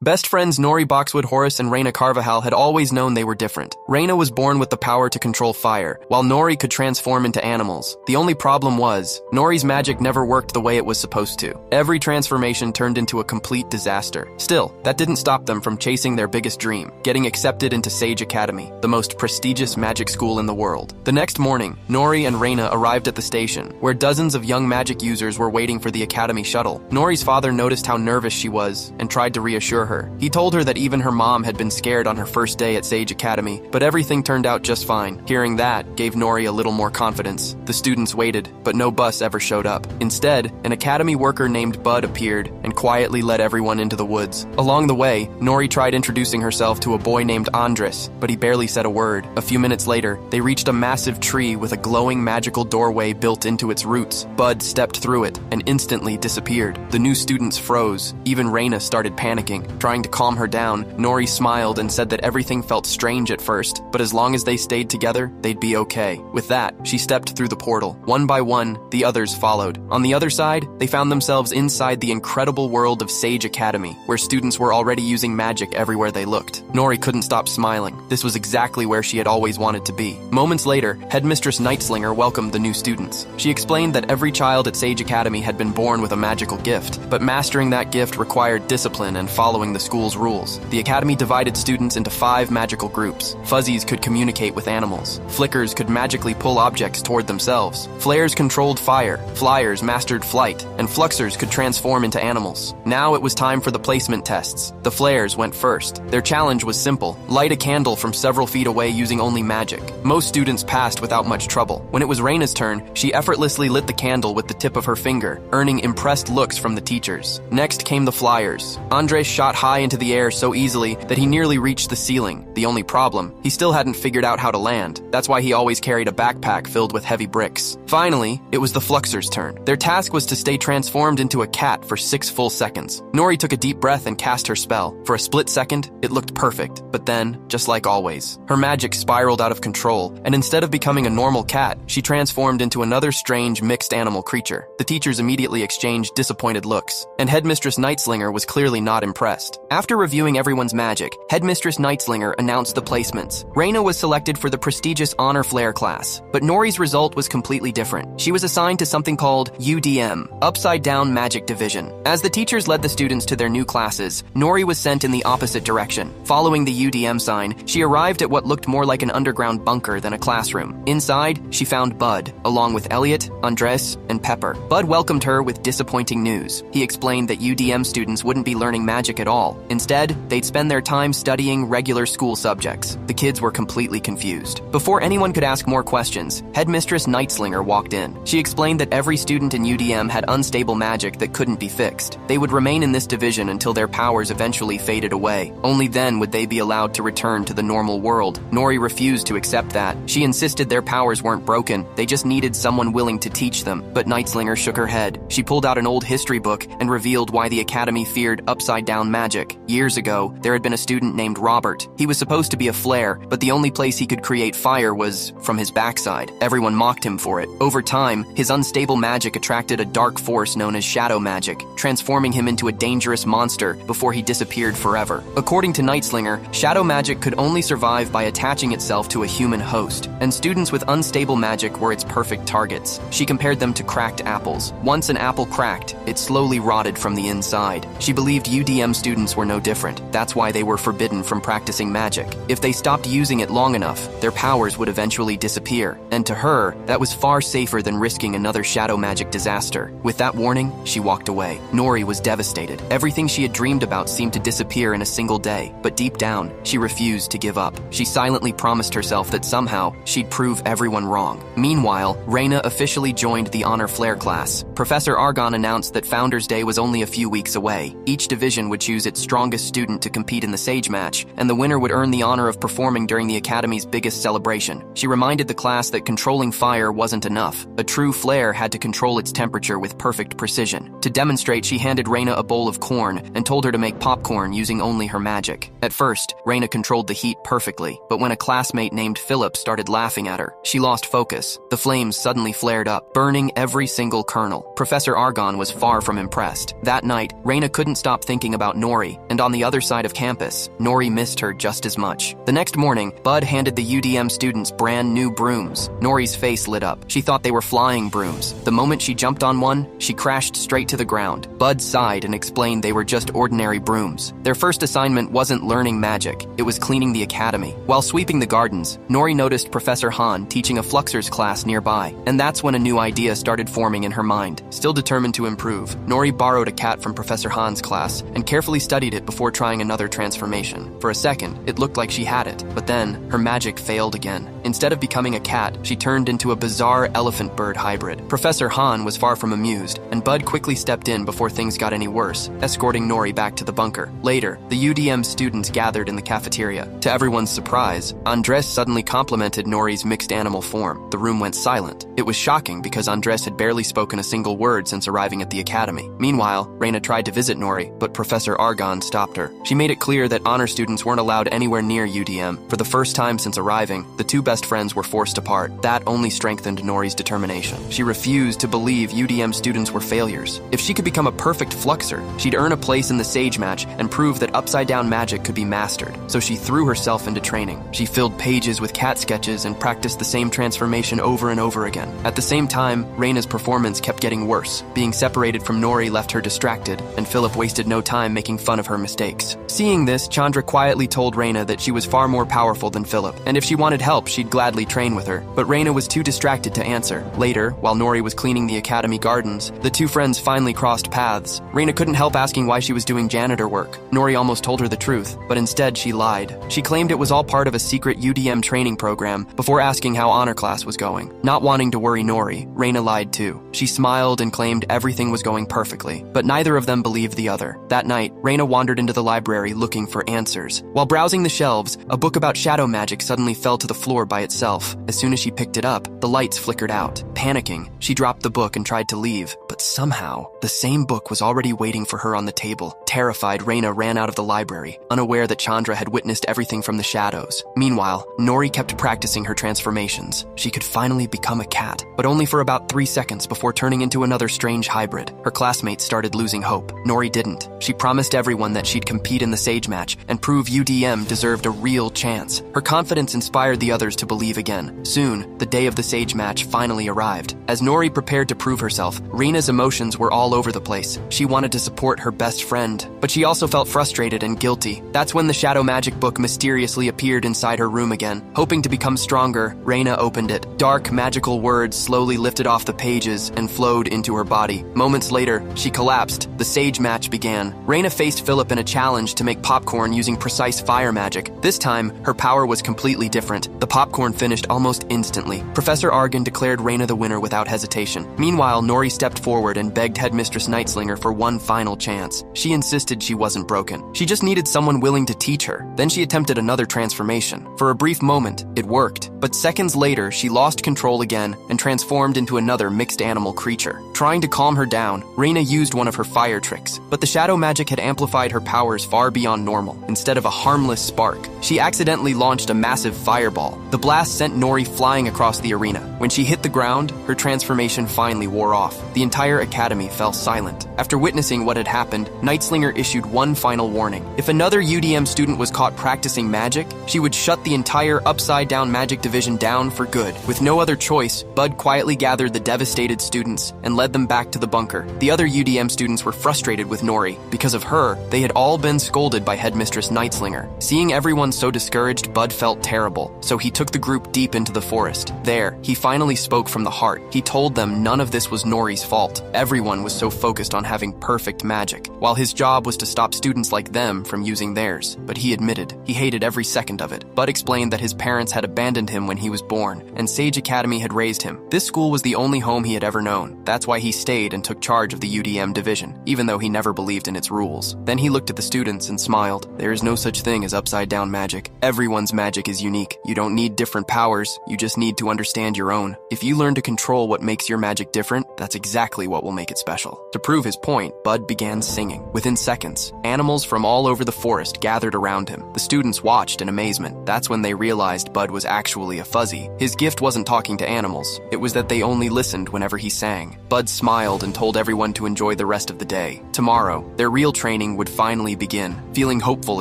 Best friends Nori Boxwood Horace and Reina Carvajal had always known they were different. Reina was born with the power to control fire, while Nori could transform into animals. The only problem was, Nori's magic never worked the way it was supposed to. Every transformation turned into a complete disaster. Still, that didn't stop them from chasing their biggest dream, getting accepted into Sage Academy, the most prestigious magic school in the world. The next morning, Nori and Reina arrived at the station, where dozens of young magic users were waiting for the Academy shuttle. Nori's father noticed how nervous she was and tried to reassure her. He told her that even her mom had been scared on her first day at Sage Academy, but everything turned out just fine. Hearing that gave Nori a little more confidence. The students waited, but no bus ever showed up. Instead, an Academy worker named Bud appeared and quietly led everyone into the woods. Along the way, Nori tried introducing herself to a boy named Andres, but he barely said a word. A few minutes later, they reached a massive tree with a glowing magical doorway built into its roots. Bud stepped through it and instantly disappeared. The new students froze. Even Reina started panicking. Trying to calm her down, Nori smiled and said that everything felt strange at first, but as long as they stayed together, they'd be okay. With that, she stepped through the portal. One by one, the others followed. On the other side, they found themselves inside the incredible world of Sage Academy, where students were already using magic everywhere they looked. Nori couldn't stop smiling. This was exactly where she had always wanted to be. Moments later, Headmistress Nightslinger welcomed the new students. She explained that every child at Sage Academy had been born with a magical gift, but mastering that gift required discipline and following the school's rules. The Academy divided students into 5 magical groups. Fuzzies could communicate with animals. Flickers could magically pull objects toward themselves. Flares controlled fire. Flyers mastered flight. And Fluxers could transform into animals. Now it was time for the placement tests. The Flares went first. Their challenge was simple: light a candle from several feet away using only magic. Most students passed without much trouble. When it was Reina's turn, she effortlessly lit the candle with the tip of her finger, earning impressed looks from the teachers. Next came the Flyers. Andres shot high into the air so easily that he nearly reached the ceiling. The only problem, he still hadn't figured out how to land. That's why he always carried a backpack filled with heavy bricks. Finally, it was the Fluxers' turn. Their task was to stay transformed into a cat for 6 full seconds. Nori took a deep breath and cast her spell. For a split second, it looked perfect. But then, just like always, her magic spiraled out of control, and instead of becoming a normal cat, she transformed into another strange mixed animal creature. The teachers immediately exchanged disappointed looks, and Headmistress Nightslinger was clearly not impressed. After reviewing everyone's magic, Headmistress Nightslinger announced the placements. Reina was selected for the prestigious Honor Flare class, but Nori's result was completely different. She was assigned to something called UDM, Upside Down Magic Division. As the teachers led the students to their new classes, Nori was sent in the opposite direction. Following the UDM sign, she arrived at what looked more like an underground bunker than a classroom. Inside, she found Bud, along with Elliot, Andres, and Pepper. Bud welcomed her with disappointing news. He explained that UDM students wouldn't be learning magic at all. Instead, they'd spend their time studying regular school subjects. The kids were completely confused. Before anyone could ask more questions, Headmistress Nightslinger walked in. She explained that every student in UDM had unstable magic that couldn't be fixed. They would remain in this division until their powers eventually faded away. Only then would they be allowed to return to the normal world. Nori refused to accept that. She insisted their powers weren't broken. They just needed someone willing to teach them. But Nightslinger shook her head. She pulled out an old history book and revealed why the Academy feared upside-down magic. Years ago, there had been a student named Robert. He was supposed to be a flare, but the only place he could create fire was from his backside. Everyone mocked him for it. Over time, his unstable magic attracted a dark force known as shadow magic, transforming him into a dangerous monster before he disappeared forever. According to Nightslinger, shadow magic could only survive by attaching itself to a human host, and students with unstable magic were its perfect targets. She compared them to cracked apples. Once an apple cracked, it slowly rotted from the inside. She believed UDM students were no different. That's why they were forbidden from practicing magic. If they stopped using it long enough, their powers would eventually disappear. And to her, that was far safer than risking another shadow magic disaster. With that warning, she walked away. Nori was devastated. Everything she had dreamed about seemed to disappear in a single day. But deep down, she refused to give up. She silently promised herself that somehow she'd prove everyone wrong. Meanwhile, Reina officially joined the Honor Flare class. Professor Argon announced that Founders Day was only a few weeks away. Each division would choose its strongest student to compete in the Sage match, and the winner would earn the honor of performing during the Academy's biggest celebration. She reminded the class that controlling fire wasn't enough. A true flare had to control its temperature with perfect precision. To demonstrate, she handed Reina a bowl of corn and told her to make popcorn using only her magic. At first, Reina controlled the heat perfectly, but when a classmate named Philip started laughing at her, she lost focus. The flames suddenly flared up, burning every single kernel. Professor Argon was far from impressed. That night, Reina couldn't stop thinking about Nori Nori, and on the other side of campus, Nori missed her just as much. The next morning, Bud handed the UDM students brand new brooms. Nori's face lit up. She thought they were flying brooms. The moment she jumped on one, she crashed straight to the ground. Bud sighed and explained they were just ordinary brooms. Their first assignment wasn't learning magic, it was cleaning the academy. While sweeping the gardens, Nori noticed Professor Han teaching a Fluxers class nearby, and that's when a new idea started forming in her mind. Still determined to improve, Nori borrowed a cat from Professor Han's class and carefully studied it before trying another transformation. For a second, it looked like she had it, but then her magic failed again. Instead of becoming a cat, she turned into a bizarre elephant-bird hybrid. Professor Han was far from amused, and Bud quickly stepped in before things got any worse, escorting Nori back to the bunker. Later, the UDM students gathered in the cafeteria. To everyone's surprise, Andres suddenly complimented Nori's mixed animal form. The room went silent. It was shocking because Andres had barely spoken a single word since arriving at the academy. Meanwhile, Reina tried to visit Nori, but Professor Argon stopped her. She made it clear that honor students weren't allowed anywhere near UDM. For the first time since arriving, the two best friends were forced apart. That only strengthened Nori's determination. She refused to believe UDM students were failures. If she could become a perfect Fluxer, she'd earn a place in the Sage match and prove that upside-down magic could be mastered. So she threw herself into training. She filled pages with cat sketches and practiced the same transformation over and over again. At the same time, Reina's performance kept getting worse. Being separated from Nori left her distracted, and Philip wasted no time making fun of her mistakes. Seeing this, Chandra quietly told Reina that she was far more powerful than Philip, and if she wanted help, she'd gladly train with her. But Reina was too distracted to answer. Later, while Nori was cleaning the academy gardens, the two friends finally crossed paths. Reina couldn't help asking why she was doing janitor work. Nori almost told her the truth, but instead she lied. She claimed it was all part of a secret UDM training program before asking how honor class was going. Not wanting to worry Nori, Reina lied too. She smiled and claimed everything was going perfectly, but neither of them believed the other. That night, Reina wandered into the library looking for answers. While browsing the shelves, a book about shadow magic suddenly fell to the floor by itself. As soon as she picked it up, the lights flickered out. Panicking, she dropped the book and tried to leave, but somehow, the same book was already waiting for her on the table. Terrified, Reina ran out of the library, unaware that Chandra had witnessed everything from the shadows. Meanwhile, Nori kept practicing her transformations. She could finally become a cat, but only for about 3 seconds before turning into another strange hybrid. Her classmates started losing hope. Nori didn't. She promised everyone that she'd compete in the Sage match and prove UDM deserved a real chance. Her confidence inspired the others to believe again. Soon, the day of the Sage match finally arrived. As Nori prepared to prove herself, Reina's emotions were all over the place. She wanted to support her best friend, but she also felt frustrated and guilty. That's when the shadow magic book mysteriously appeared inside her room again. Hoping to become stronger, Reina opened it. Dark, magical words slowly lifted off the pages and flowed into her body. Moments later, she collapsed. The Sage match began. Reina faced Philip in a challenge to make popcorn using precise fire magic. This time, her power was completely different. The popcorn finished almost instantly. Professor Argon declared Reina the winner without hesitation. Meanwhile, Nori stepped forward and begged Headmistress Nightslinger for one final chance. She insisted she wasn't broken. She just needed someone willing to teach her. Then she attempted another transformation. For a brief moment, it worked. But seconds later, she lost control again and transformed into another mixed animal creature. Trying to calm her down, Reina used one of her fire tricks, but the shadow magic had amplified her powers far beyond normal. Instead of a harmless spark, she accidentally launched a massive fireball. The blast sent Nori flying across the arena. When she hit the ground, her transformation finally wore off. The entire academy fell silent. After witnessing what had happened, Nightslinger issued one final warning. If another UDM student was caught practicing magic, she would shut the entire upside-down magic division down for good. With no other choice, Bud quietly gathered the devastated students and led them back to the bunker. The other UDM students were frustrated with Nori. Because of her, they had all been scolded by Headmistress Nightslinger. Seeing everyone so discouraged, Bud felt terrible, so he took the group deep into the forest. There, he finally spoke from the heart. He told them none of this was Nori's fault. Everyone was so focused on having perfect magic, while his job was to stop students like them from using theirs. But he admitted he hated every second of it. Bud explained that his parents had abandoned him when he was born, and Sage Academy had raised him. This school was the only home he had ever known. That's why he stayed and took charge of the UDM division, even though he never believed in its rules. Then he looked at the students and smiled. There is no such thing as upside-down magic. Everyone's magic is unique. You don't need different powers, you just need to understand your own. If you learn to control what makes your magic different, that's exactly what will make it special. To prove his point, Bud began singing. Within seconds, animals from all over the forest gathered around him. time. The students watched in amazement. That's when they realized Bud was actually a fuzzy. His gift wasn't talking to animals. It was that they only listened whenever he sang. Bud smiled and told everyone to enjoy the rest of the day. Tomorrow, their real training would finally begin. Feeling hopeful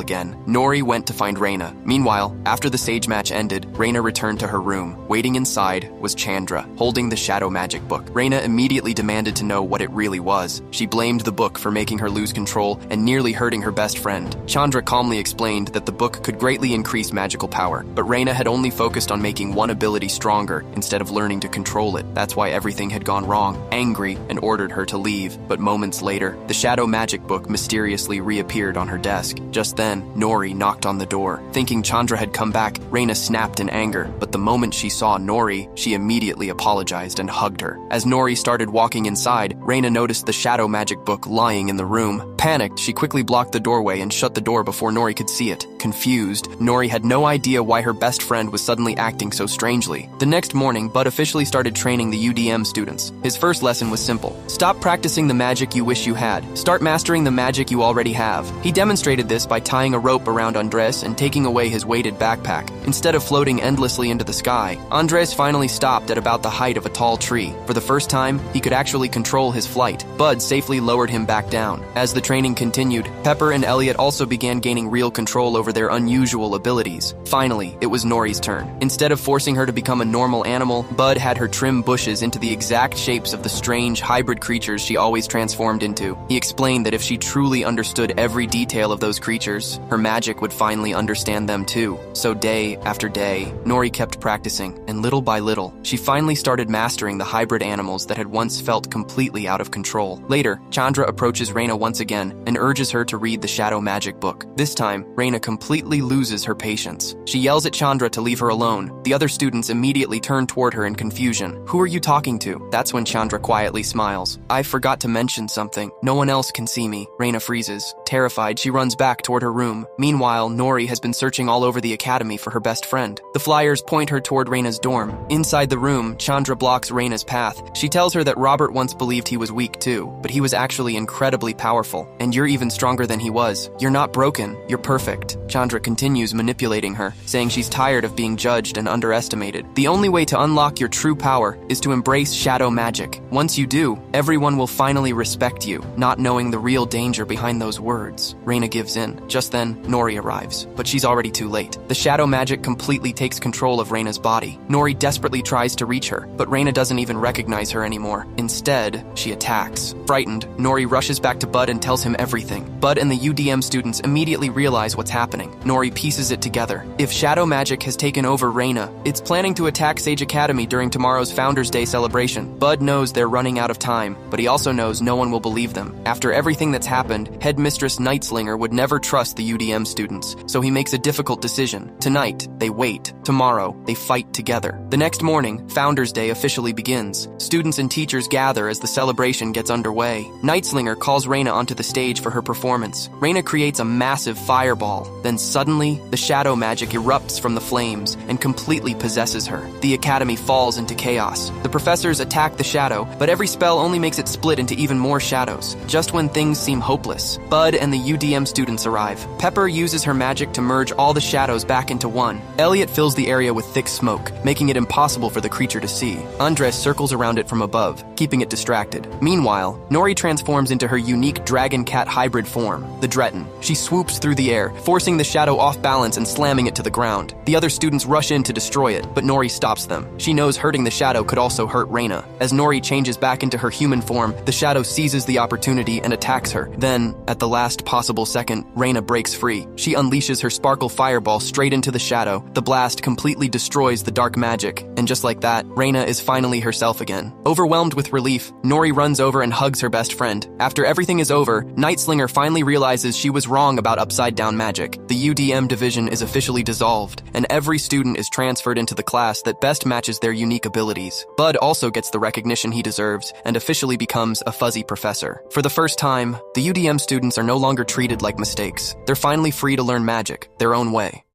again, Nori went to find Reina. Meanwhile, after the sage match ended, Reina returned to her room. Waiting inside was Chandra, holding the shadow magic book. Reina immediately demanded to know what it really was. She blamed the book for making her lose control and nearly hurting her best friend. Chandra calmly explained that the book could greatly increase magical power, but Reina had only focused on making one ability stronger instead of learning to control it. That's why everything had gone wrong. Angry, and ordered her to leave, but moments later, the shadow magic book mysteriously reappeared on her desk. Just then, Nori knocked on the door. Thinking Chandra had come back, Reina snapped in anger, but the moment she saw Nori, she immediately apologized and hugged her. As Nori started walking inside, Reina noticed the shadow magic book lying in the room. Panicked, she quickly blocked the doorway and shut the door before Nori could see it. Confused, Nori had no idea why her best friend was suddenly acting so strangely. The next morning, Bud officially started training the UDM students. His first lesson was simple. Stop practicing the magic you wish you had. Start mastering the magic you already have. He demonstrated this by tying a rope around Andres and taking away his weighted backpack. Instead of floating endlessly into the sky, Andres finally stopped at about the height of a tall tree. For the first time, he could actually control his flight. Bud safely lowered him back down. As the training continued, Pepper and Elliot also began gaining real control over their unusual abilities. Finally, it was Nori's turn. Instead of forcing her to become a normal animal, Bud had her trim bushes into the exact shapes of the strange hybrid creatures she always transformed into. He explained that if she truly understood every detail of those creatures, her magic would finally understand them too. So day after day, Nori kept practicing, and little by little, she finally started mastering the hybrid animals that had once felt completely out of control. Later, Chandra approaches Reina once again and urges her to read the shadow magic book. This time, Reina completely loses her patience. She yells at Chandra to leave her alone. The other students immediately turn toward her in confusion. Who are you talking to? That's when Chandra quietly smiles. I forgot to mention something. No one else can see me. Reina freezes. Terrified, she runs back toward her room. Meanwhile, Nori has been searching all over the academy for her best friend. The flyers point her toward Reina's dorm. Inside the room, Chandra blocks Reina's path. She tells her that Robert once believed he was weak too, but he was actually incredibly powerful. And you're even stronger than he was. You're not broken. You're perfect. Chandra continues manipulating her, saying she's tired of being judged and underestimated. The only way to unlock your true power is to embrace shadow magic. Once you do, everyone will finally respect you, not knowing the real danger behind those words. Reina gives in. Just then, Nori arrives, but she's already too late. The shadow magic completely takes control of Reina's body. Nori desperately tries to reach her, but Reina doesn't even recognize her anymore. Instead, she attacks. Frightened, Nori rushes back to Bud and tells him everything. Bud and the UDM students immediately realize what's happening. Nori pieces it together. If shadow magic has taken over Reina, it's planning to attack Sage Academy during tomorrow's Founders Day celebration. Bud knows they're running out of time, but he also knows no one will believe them. After everything that's happened, Headmistress Nightslinger would never trust the UDM students, so he makes a difficult decision. Tonight, they wait. Tomorrow, they fight together. The next morning, Founders Day officially begins. Students and teachers gather as the celebration gets underway. Nightslinger calls Reina onto the stage for her performance. Reina creates a massive fireball. Then suddenly, the shadow magic erupts from the flames and completely possesses her. The academy falls into chaos. The professors attack the shadow, but every spell only makes it split into even more shadows. Just when things seem hopeless, Bud and the UDM students arrive. Pepper uses her magic to merge all the shadows back into one. Elliot fills the area with thick smoke, making it impossible for the creature to see. Andres circles around it from above, keeping it distracted. Meanwhile, Nori transforms into her unique dragon-cat hybrid form, the Dreton. She swoops through the air, forcing the shadow off balance and slamming it to the ground. The other students rush in to destroy it, but Nori stops them. She knows hurting the shadow could also hurt Reina. As Nori changes back into her human form, the shadow seizes the opportunity and attacks her. Then, at the last possible second, Reina breaks free. She unleashes her sparkle fireball straight into the shadow. The blast completely destroys the dark magic, and just like that, Reina is finally herself again. Overwhelmed with relief, Nori runs over and hugs her best friend. After everything is over, Nightslinger finally realizes she was wrong about upside-down magic. The UDM division is officially dissolved, and every student is transferred into the class that best matches their unique abilities. Bud also gets the recognition he deserves and officially becomes a fuzzy professor. For the first time, the UDM students are no longer treated like mistakes. They're finally free to learn magic their own way.